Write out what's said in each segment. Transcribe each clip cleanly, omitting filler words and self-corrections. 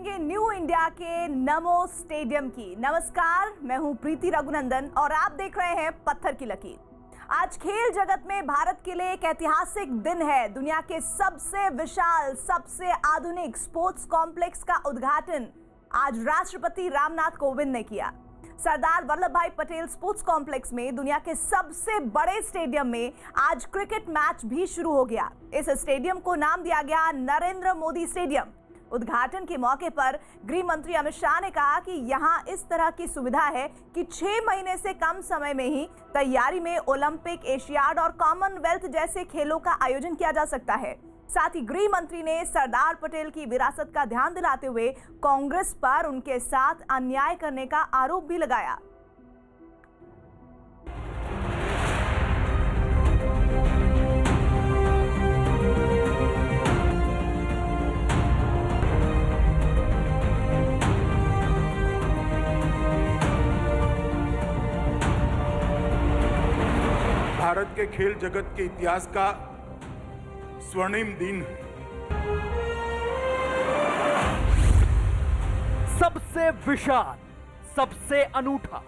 करेंगे new India के नमो stadium की। नमस्कार, मैं हूं प्रीति रघुनंदन और आप देख रहे हैं पत्थर की लकीर। आज खेल जगत में भारत के लिए एक ऐतिहासिक दिन है। दुनिया के सबसे विशाल, सबसे आधुनिक स्पोर्ट्स कॉम्प्लेक्स का उद्घाटन आज राष्ट्रपति रामनाथ कोविंद ने किया। सरदार वल्लभ भाई पटेल स्पोर्ट्स कॉम्प्लेक्स में दुनिया के सबसे बड़े स्टेडियम में आज क्रिकेट मैच भी शुरू हो गया। इस स्टेडियम को नाम दिया गया नरेंद्र मोदी स्टेडियम। उद्घाटन के मौके पर गृह मंत्री अमित शाह ने कहा कि यहां इस तरह की सुविधा है कि 6 महीने से कम समय में ही तैयारी में ओलंपिक, एशियाड और कॉमनवेल्थ जैसे खेलों का आयोजन किया जा सकता है। साथ ही गृह मंत्री ने सरदार पटेल की विरासत का ध्यान दिलाते हुए कांग्रेस पर उनके साथ अन्याय करने का आरोप भी लगाया। भारत के खेल जगत के इतिहास का स्वर्णिम दिन है। सबसे विशाल, सबसे अनूठा,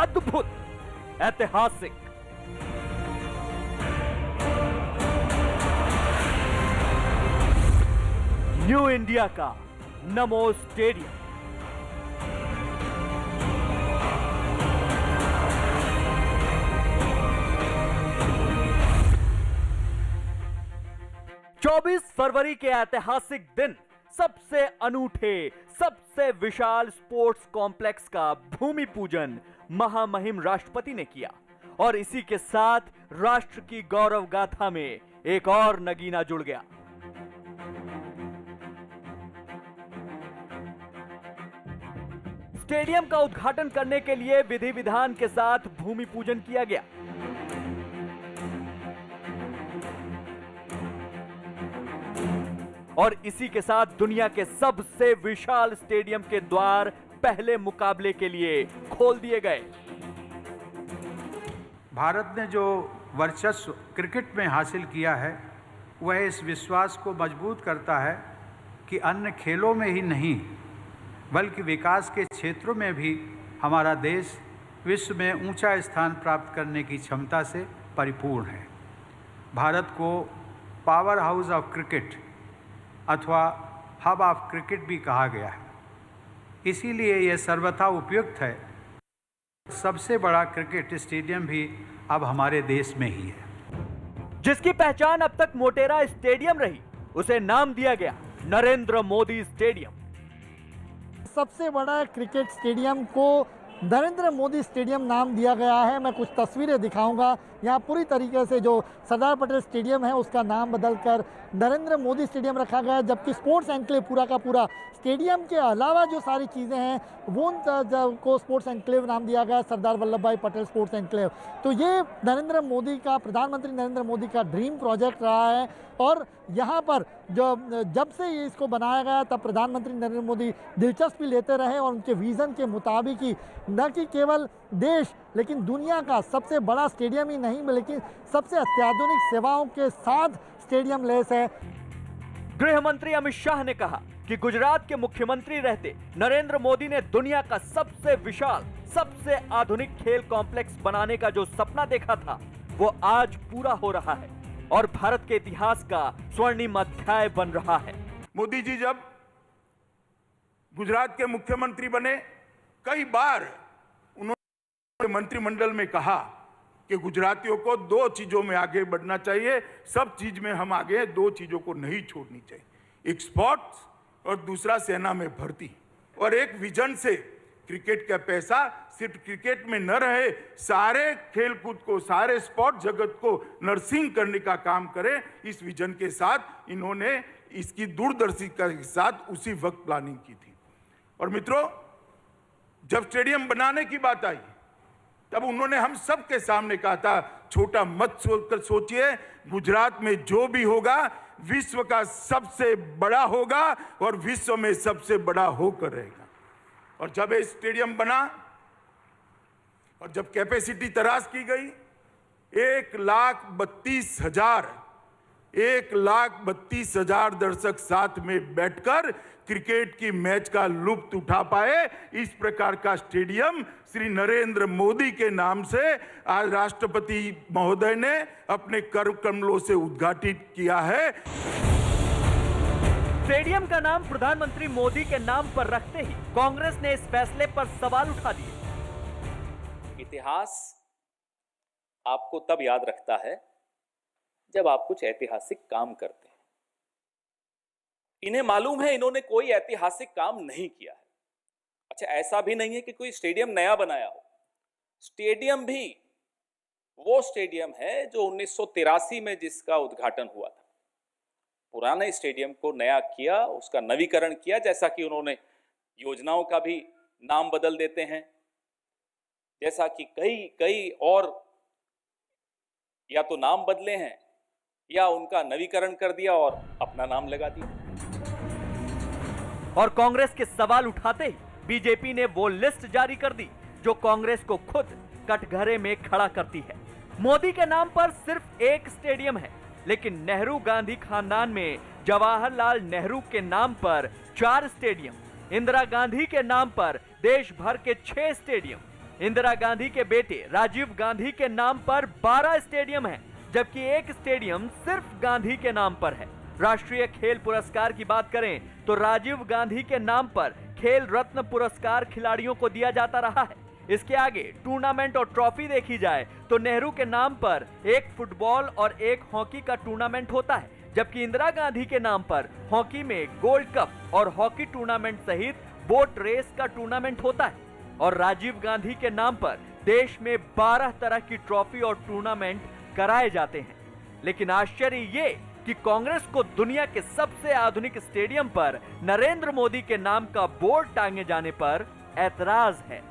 अद्भुत, ऐतिहासिक, न्यू इंडिया का नमो स्टेडियम। चौबीस फरवरी के ऐतिहासिक दिन सबसे अनूठे, सबसे विशाल स्पोर्ट्स कॉम्प्लेक्स का भूमि पूजन महामहिम राष्ट्रपति ने किया और इसी के साथ राष्ट्र की गौरव गाथा में एक और नगीना जुड़ गया। स्टेडियम का उद्घाटन करने के लिए विधि विधान के साथ भूमि पूजन किया गया। और इसी के साथ दुनिया के सबसे विशाल स्टेडियम के द्वार पहले मुकाबले के लिए खोल दिए गए। भारत ने जो वर्चस्व क्रिकेट में हासिल किया है वह इस विश्वास को मजबूत करता है कि अन्य खेलों में ही नहीं बल्कि विकास के क्षेत्रों में भी हमारा देश विश्व में ऊंचा स्थान प्राप्त करने की क्षमता से परिपूर्ण है। भारत को पावर हाउस ऑफ क्रिकेट अथवा हब ऑफ क्रिकेट भी कहा गया है। इसीलिए यह सर्वथा उपयुक्त है। सबसे बड़ा क्रिकेट स्टेडियम भी अब हमारे देश में ही है। जिसकी पहचान अब तक मोटेरा स्टेडियम रही, उसे नाम दिया गया नरेंद्र मोदी स्टेडियम। सबसे बड़ा क्रिकेट स्टेडियम को नरेंद्र मोदी स्टेडियम नाम दिया गया है। मैं कुछ तस्वीरें दिखाऊंगा। यहाँ पूरी तरीके से जो सरदार पटेल स्टेडियम है उसका नाम बदलकर नरेंद्र मोदी स्टेडियम रखा गया है, जबकि स्पोर्ट्स एनक्लेव पूरा का पूरा स्टेडियम के अलावा जो सारी चीज़ें हैं वो को स्पोर्ट्स एनक्लेव नाम दिया गया है, सरदार वल्लभ भाई पटेल स्पोर्ट्स एनक्लेव। तो ये नरेंद्र मोदी का, प्रधानमंत्री नरेंद्र मोदी का ड्रीम प्रोजेक्ट रहा है। और यहाँ पर जब से ये इसको बनाया गया तब प्रधानमंत्री नरेंद्र मोदी दिलचस्पी लेते रहे और उनके विज़न के मुताबिक ही न कि केवल देश लेकिन दुनिया का सबसे बड़ा स्टेडियम ही नहीं बल्कि सबसे अत्याधुनिक सेवाओं के साथ स्टेडियम लेस है। गृह मंत्री अमित शाह ने कहा कि गुजरात के मुख्यमंत्री रहते नरेंद्र मोदी ने दुनिया का सबसे विशाल, सबसे आधुनिक खेल कॉम्प्लेक्स बनाने का जो सपना देखा था वो आज पूरा हो रहा है और भारत के इतिहास का स्वर्णिम अध्याय बन रहा है। मोदी जी जब गुजरात के मुख्यमंत्री बने, कई बार उन्होंने मंत्रिमंडल में कहा कि गुजरातियों को 2 चीजों में आगे बढ़ना चाहिए। सब चीज में हम आगे हैं, 2 चीजों को नहीं छोड़नी चाहिए, एक स्पोर्ट्स और दूसरा सेना में भर्ती। और एक विजन से क्रिकेट का पैसा सिर्फ क्रिकेट में न रहे, सारे खेलकूद को, सारे स्पोर्ट जगत को नर्सिंग करने का काम करे। इस विजन के साथ इन्होंने इसकी दूरदर्शिता के साथ उसी वक्त प्लानिंग की थी। और मित्रों, जब स्टेडियम बनाने की बात आई तब उन्होंने हम सब के सामने कहा था, छोटा मत सोचकर सोचिए, गुजरात में जो भी होगा विश्व का सबसे बड़ा होगा और विश्व में सबसे बड़ा होकर रहेगा। और जब ये स्टेडियम बना और जब कैपेसिटी तराश की गई 1,32,000 दर्शक साथ में बैठकर क्रिकेट की मैच का लुत्फ उठा पाए, इस प्रकार का स्टेडियम श्री नरेंद्र मोदी के नाम से आज राष्ट्रपति महोदय ने अपने कर कमलों से उद्घाटित किया है। स्टेडियम का नाम प्रधानमंत्री मोदी के नाम पर रखते ही कांग्रेस ने इस फैसले पर सवाल उठा दिए। इतिहास आपको तब याद रखता है जब आप कुछ ऐतिहासिक काम करते हैं। इन्हें मालूम है इन्होंने कोई ऐतिहासिक काम नहीं किया है। अच्छा, ऐसा भी नहीं है कि कोई स्टेडियम नया बनाया हो। स्टेडियम भी वो स्टेडियम है जो 1983 में जिसका उद्घाटन हुआ था। पुराने स्टेडियम को नया किया, उसका नवीकरण किया, जैसा कि उन्होंने योजनाओं का भी नाम बदल देते हैं, जैसा कि कई और या तो नाम बदले हैं या उनका नवीकरण कर दिया और अपना नाम लगा दिया। और कांग्रेस के सवाल उठाते ही बीजेपी ने वो लिस्ट जारी कर दी जो कांग्रेस को खुद कटघरे में खड़ा करती है। मोदी के नाम पर सिर्फ एक स्टेडियम है, लेकिन नेहरू गांधी खानदान में जवाहरलाल नेहरू के नाम पर 4 स्टेडियम, इंदिरा गांधी के नाम पर देश भर के 6 स्टेडियम, इंदिरा गांधी के बेटे राजीव गांधी के नाम पर 12 स्टेडियम हैं, जबकि एक स्टेडियम सिर्फ गांधी के नाम पर है। राष्ट्रीय खेल पुरस्कार की बात करें तो राजीव गांधी के नाम पर खेल रत्न पुरस्कार खिलाड़ियों को दिया जाता रहा है। इसके आगे टूर्नामेंट और ट्रॉफी देखी जाए तो नेहरू के नाम पर एक फुटबॉल और एक हॉकी का टूर्नामेंट होता है, जबकि इंदिरा गांधी के नाम पर हॉकी में गोल्ड कप और हॉकी टूर्नामेंट सहित बोट रेस का टूर्नामेंट होता है। और राजीव गांधी के नाम पर देश में 12 तरह की ट्रॉफी और टूर्नामेंट कराए जाते हैं। लेकिन आश्चर्य ये कि कांग्रेस को दुनिया के सबसे आधुनिक स्टेडियम पर नरेंद्र मोदी के नाम का बोर्ड टांगे जाने पर ऐतराज है।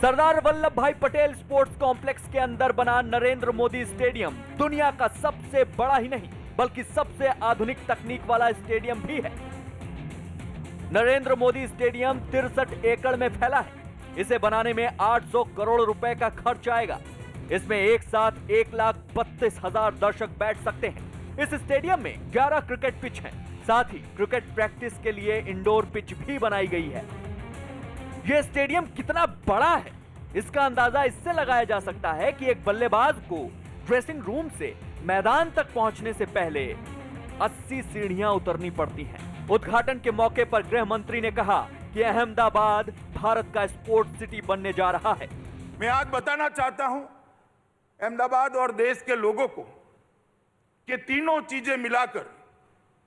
सरदार वल्लभ भाई पटेल स्पोर्ट्स कॉम्प्लेक्स के अंदर बना नरेंद्र मोदी स्टेडियम दुनिया का सबसे बड़ा ही नहीं बल्कि सबसे आधुनिक तकनीक वाला स्टेडियम भी है। नरेंद्र मोदी स्टेडियम 63 एकड़ में फैला है। इसे बनाने में 800 करोड़ रुपए का खर्च आएगा। इसमें एक साथ 1,32,000 दर्शक बैठ सकते हैं। इस स्टेडियम में 11 क्रिकेट पिच हैं। साथ ही क्रिकेट प्रैक्टिस के लिए इंडोर पिच भी बनाई गई है। यह स्टेडियम कितना बड़ा है, इसका अंदाजा इससे लगाया जा सकता है कि एक बल्लेबाज को ड्रेसिंग रूम से मैदान तक पहुंचने से पहले 80 सीढ़ियां उतरनी पड़ती हैं। उद्घाटन के मौके पर गृह मंत्री ने कहा कि अहमदाबाद भारत का स्पोर्ट्स सिटी बनने जा रहा है। मैं आज बताना चाहता हूं अहमदाबाद और देश के लोगों को कि तीनों चीजें मिलाकर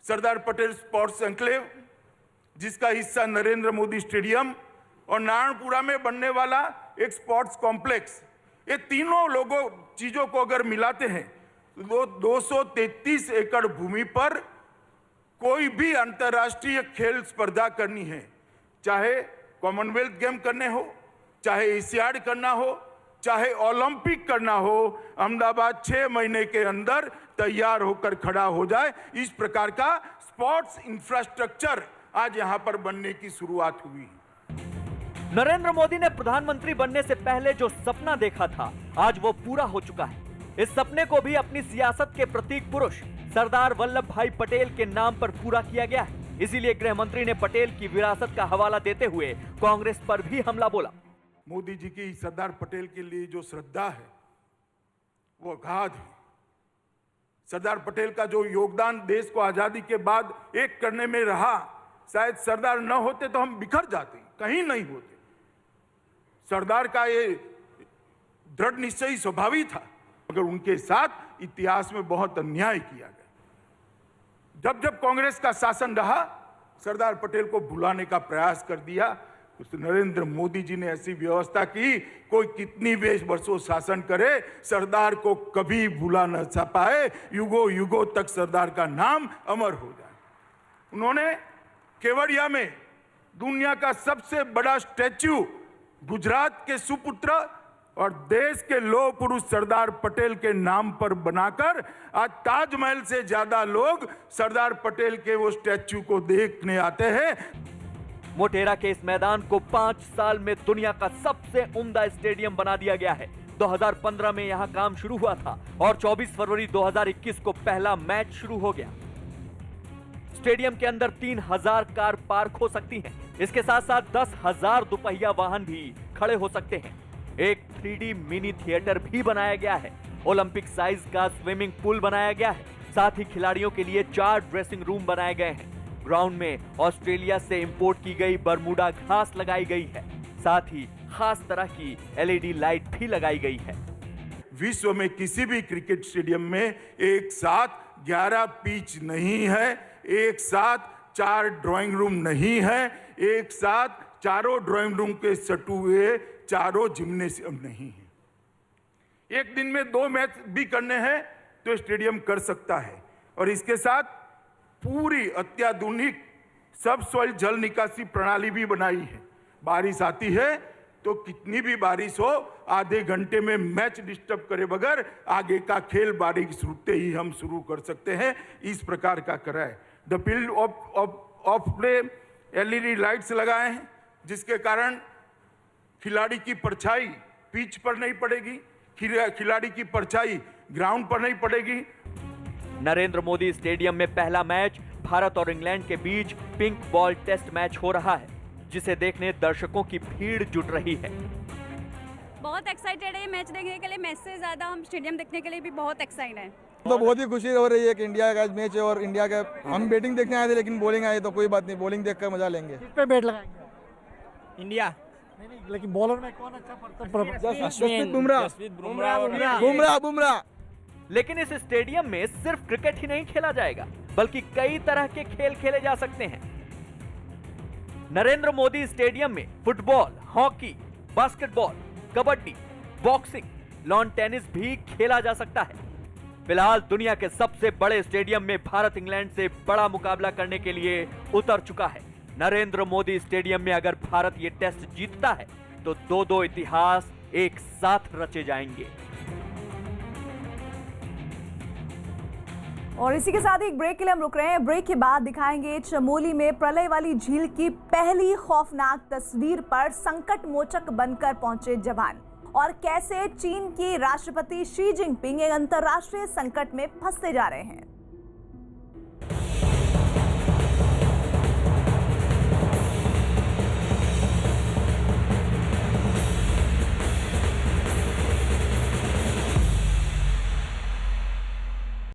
सरदार पटेल स्पोर्ट्स एन्क्लेव, जिसका हिस्सा नरेंद्र मोदी स्टेडियम और नारायणपुरा में बनने वाला एक स्पोर्ट्स कॉम्प्लेक्स, ये तीनों चीजों को अगर मिलाते हैं तो 233 एकड़ भूमि पर कोई भी अंतर्राष्ट्रीय खेल स्पर्धा करनी है, चाहे कॉमनवेल्थ गेम करने हो, चाहे एशियाड करना हो, चाहे ओलंपिक करना हो, अहमदाबाद 6 महीने के अंदर तैयार होकर खड़ा हो जाए। इस प्रकार का स्पोर्ट्स इंफ्रास्ट्रक्चर आज यहां पर बनने की शुरुआत हुई। नरेंद्र मोदी ने प्रधानमंत्री बनने से पहले जो सपना देखा था, आज वो पूरा हो चुका है। इस सपने को भी अपनी सियासत के प्रतीक पुरुष सरदार वल्लभ भाई पटेल के नाम पर पूरा किया गया है। इसीलिए गृह मंत्री ने पटेल की विरासत का हवाला देते हुए कांग्रेस पर भी हमला बोला। मोदी जी की सरदार पटेल के लिए जो श्रद्धा है वो अगाध है। सरदार पटेल का जो योगदान देश को आजादी के बाद एक करने में रहा, शायद सरदार न होते तो हम बिखर जाते, कहीं नहीं होते। सरदार का ये दृढ़ निश्चयी स्वभावी था, मगर उनके साथ इतिहास में बहुत अन्याय किया गया। जब जब कांग्रेस का शासन रहा, सरदार पटेल को भुलाने का प्रयास कर दिया। तो नरेंद्र मोदी जी ने ऐसी व्यवस्था की, कोई कितनी वर्षों शासन करे, सरदार को कभी भुला न पाए, युगों युगों तक सरदार का नाम अमर हो जाए। उन्होंने केवड़िया में दुनिया का सबसे बड़ा स्टैच्यू गुजरात के सुपुत्र और देश के लौह पुरुष सरदार पटेल के नाम पर बनाकर आज ताजमहल से ज्यादा लोग सरदार पटेल के वो स्टैच्यू को देखने आते हैं। मोटेरा के इस मैदान को 5 साल में दुनिया का सबसे उम्दा स्टेडियम बना दिया गया है। 2015 में यहां काम शुरू हुआ था और 24 फरवरी 2021 को पहला मैच शुरू हो गया। स्टेडियम के अंदर 3000 कार पार्क हो सकती हैं। इसके साथ साथ 10,000 दोपहिया वाहन भी खड़े हो सकते हैं। एक 3D मिनी थिएटर भी बनाया गया है। ओलंपिक साइज का स्विमिंग पूल बनाया गया है। साथ ही खिलाड़ियों के लिए 4 ड्रेसिंग रूम बनाए गए हैं। ग्राउंड में ऑस्ट्रेलिया से इंपोर्ट की गई बरमूडा घास लगाई गई है। साथ ही खास तरह की LED लाइट भी लगाई गई है। विश्व में किसी भी क्रिकेट स्टेडियम में एक साथ 11 पिच नहीं है, एक साथ 4 ड्राइंग रूम नहीं है, एक साथ चारों ड्राइंग रूम के सटू हुए चारों जिम्नेशियम नहीं है। एक दिन में 2 मैच भी करने हैं तो स्टेडियम कर सकता है। और इसके साथ पूरी अत्याधुनिक सबसॉइल जल निकासी प्रणाली भी बनाई है। बारिश आती है तो कितनी भी बारिश हो, आधे घंटे में मैच डिस्टर्ब करे बगैर आगे का खेल बारिश रुकते ही हम शुरू कर सकते हैं। इस प्रकार का करा है। The field of play LED lights लगाए हैं, जिसके कारण खिलाड़ी की परछाई पिच पर नहीं पड़ेगी, खिलाड़ी की परछाई ग्राउंड पर नहीं पड़ेगी। नरेंद्र मोदी स्टेडियम में पहला मैच भारत और इंग्लैंड के बीच पिंक बॉल टेस्ट मैच हो रहा है, जिसे देखने दर्शकों की भीड़ जुट रही है। बहुत एक्साइटेड है मैच देखने के लिए। मैच से ज्यादा हम स्टेडियम देखने के लिए भी बहुत एक्साइटेड हैं। तो बहुत ही खुशी हो रही है कि इंडिया का मैच है और इंडिया का हम बैटिंग देखने आए थे, लेकिन बॉलिंग आई तो कोई बात नहीं, बॉलिंग देखकर मजा लेंगे। किस पे बैट लगाएंगे? इंडिया। नहीं, लेकिन बॉलर में कौन अच्छा जसप्रीत बुमराह। लेकिन इस स्टेडियम में सिर्फ क्रिकेट ही नहीं खेला जाएगा, बल्कि कई तरह के खेल खेले जा सकते हैं। नरेंद्र मोदी स्टेडियम में football, hockey, basketball, kabaddi, boxing, lawn tennis भी खेला जा सकता है। फिलहाल दुनिया के सबसे बड़े स्टेडियम में भारत इंग्लैंड से बड़ा मुकाबला करने के लिए उतर चुका है। नरेंद्र मोदी स्टेडियम में अगर भारत ये टेस्ट जीतता है तो 2-2 इतिहास एक साथ रचे जाएंगे। और इसी के साथ ही एक ब्रेक के लिए हम रुक रहे हैं। ब्रेक के बाद दिखाएंगे चमोली में प्रलय वाली झील की पहली खौफनाक तस्वीर पर संकट मोचक बनकर पहुंचे जवान, और कैसे चीन की राष्ट्रपति शी जिनपिंग एक अंतर्राष्ट्रीय संकट में फंसते जा रहे हैं।